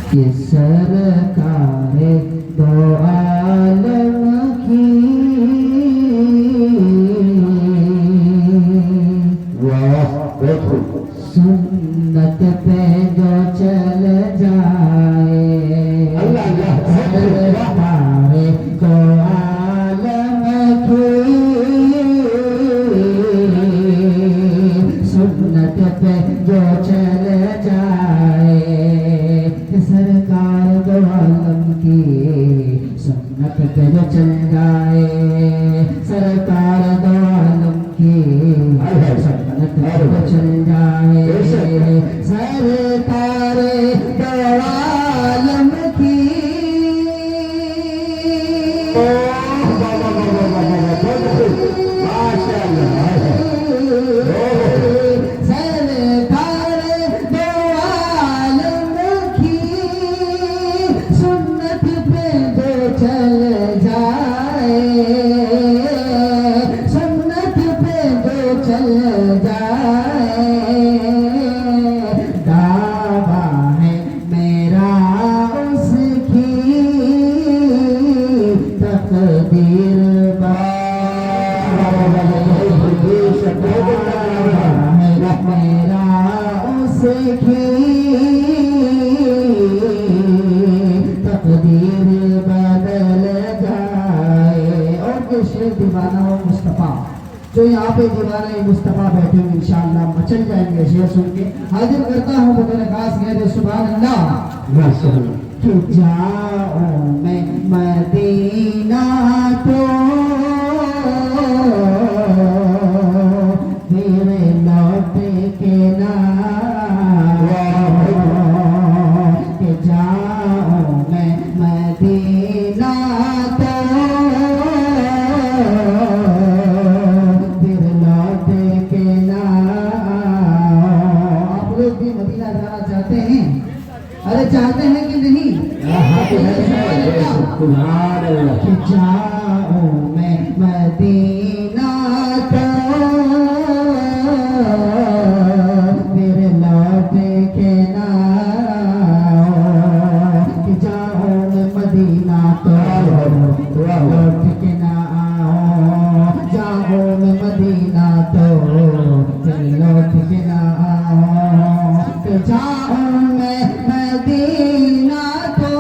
कि सरकार दो आलम की सुन्नत पे जो चल जाए सरकार दो आलम की सुन्नत पे जो चल जाए सरकार दो आलम की सुन्नत पे जो चल जाए सरकार दो आलम की सुन्नत पे जो चल जाए सरकार दो आलम की जो यहाँ पे दीवाना मुस्तफा बैठे हुए इंशाअल्लाह मचल जाएंगे शेर सुन के हाजिर करता हूँ बगैर खास कहते सुभान अल्लाह कि जाओ मैं मदीना तो फिर लौट के ना कि जाओ मैं मदीना तो चाहते हैं कि नहीं कि जाओ मैं मदीना तो फिर लौट के ना कि जाओ मैं मदीना तो लौट के ना आओ जाओ मैं मदीना तो फिर लौट के ना आओ कि जाओ मैं मदीना तो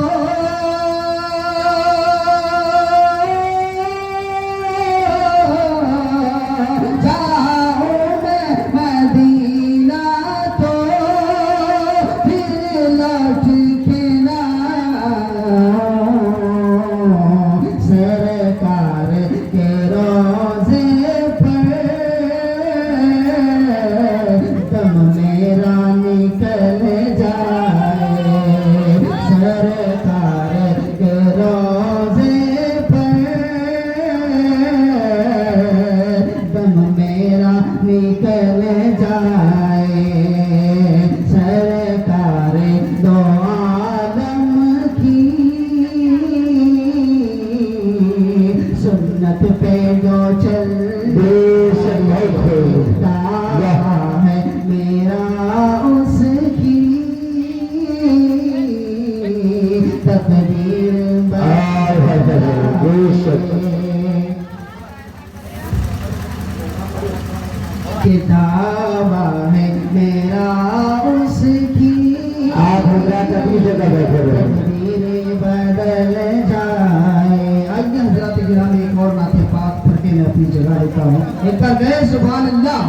जाओ मैं मदीना तो फिर लौट के ना सरकार के रोज़े पर दम मेरा निकल जाए सरकार के रोज़े पर दम मेरा निकल जाए सरकार दो आलम की सुन्नत पे जो चल है मेरा उसकी तकदीर के दावा है मेरा उसकी आप तकदीर बदल जाए। आइए हज़रात किराम एक और नाते पाक पढ़ के मैं अपनी जगह लेता हूँ एक बार गए सुभान अल्लाह।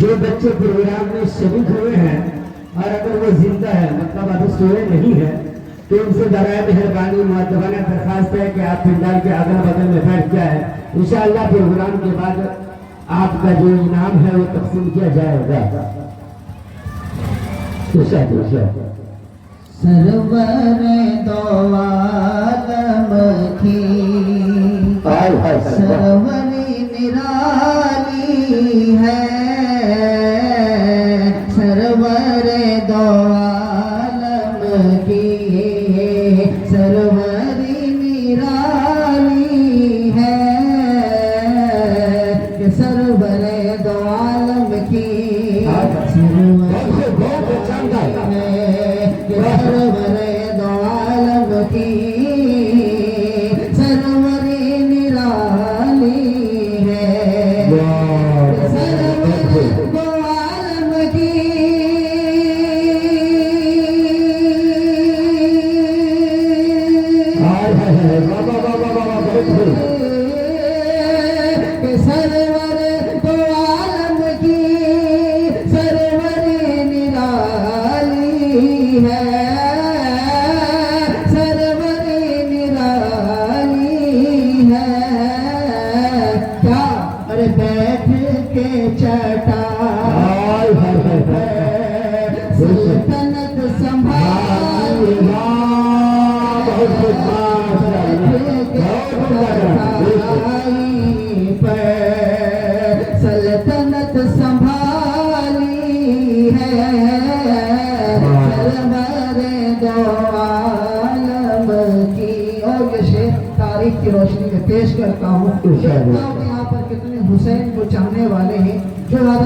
जो बच्चे प्रोग्राम में शरीक हुए हैं और अगर वो जिंदा है मतलब अभी सोए नहीं है तो उनसे बराए मेहरबानी मुअद्दबाना दरखास्त है कि आप पिंडाल के अगल बगल में बैठ जाए। इंशाअल्लाह प्रोग्राम के बाद आपका जो इनाम है वो तकसीम किया जाएगा। सरवर दो आलम की सरवरी निराली है सरवर दो आलम की सरवरी निराली है सरवर दो आलम की सरवर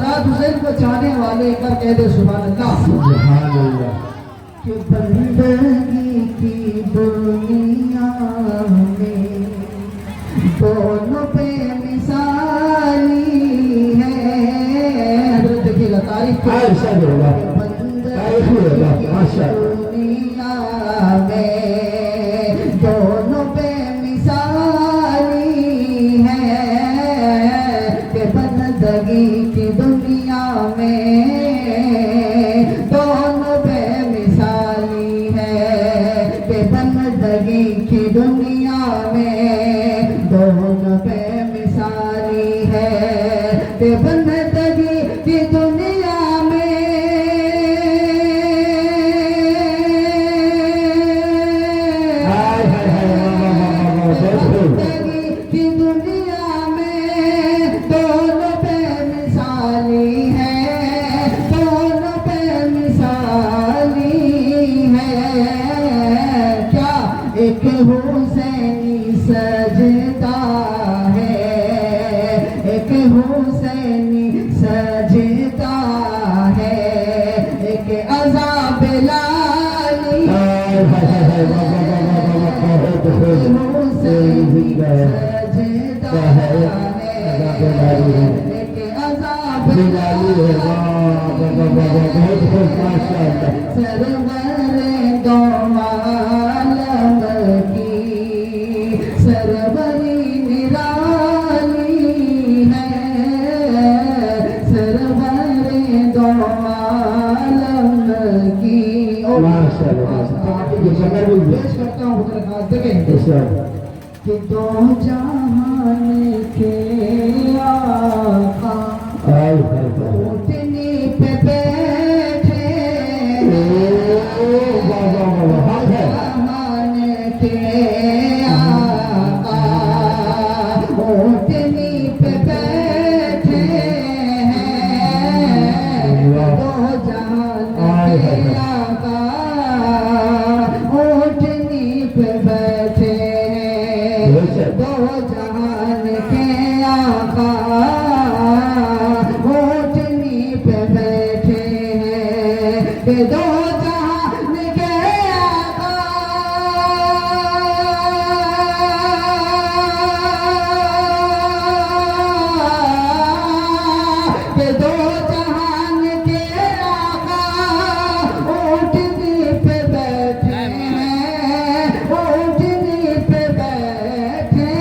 हजरत हुसैन को चाहने वाले एक बार कह दे सुभान अल्लाह। सुभान अल्लाह। कि बंदगी की दुनिया में दोनों पे मिसाली है। हजरत देखिएगा तारीफ तारीफ होगा, माशा दुनिया में दोनों पे मिसाली है। कि बंदगी की दुनिया में दोनों पे मिसाली है। कि बंदगी की दुनिया में दोनों पे मिसाली है। कि बंदगी की दुनिया में हाय हाय हाय बंदगी की दुनिया में दोनों पे मिसाली है। दोनों पे मिसाली है। क्या एक हुसैनी सजदा है। एक हुसैनी सजदा है। एक अज़ाब लाली हाय हाय हाय बहुत हुसैनी सजदा है। एक अज़ाब बिलाली है, बहुत बहुत माशाअल्लाह। सरवर दो आलम की सरवरी निराली है। सरवर दो आलम की माशाअल्लाह। ये शक्कर भी है। पेश करता हूँ उधर खास देखें इंशाअल्लाह। कि दो जहान के आका हाय हाय हाय। ऊँटनी पे बैठे वाह वाह वाह, हाय हाय। जहान के आका ऊँटनी पे बैठे हैं। दो जहान के आका ऊँटनी पे बैठे हैं। दो जहान के आका ऊँटनी पे बैठे हैं। कि दो जहान के आका कि दो जहान के आका ऊँटनी पे बैठे हैं। ऊँटनी पे बैठे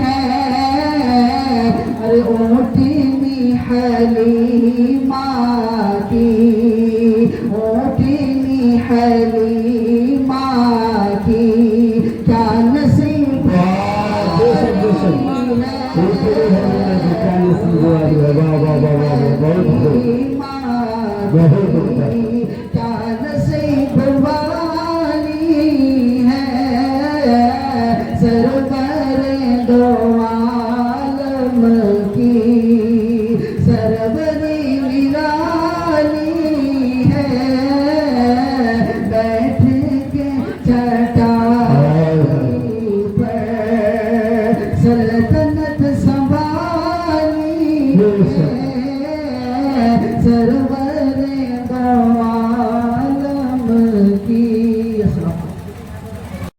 हैं। अरे ऊँटनी हलीमा की ऊँटनी हलीमा की क्या नसीब क्या नसीब वाली है। सरवर दो आलम की सरवरी निराली है। बैठ के चटाई पर सल्तनत संभाली है। सरवर दो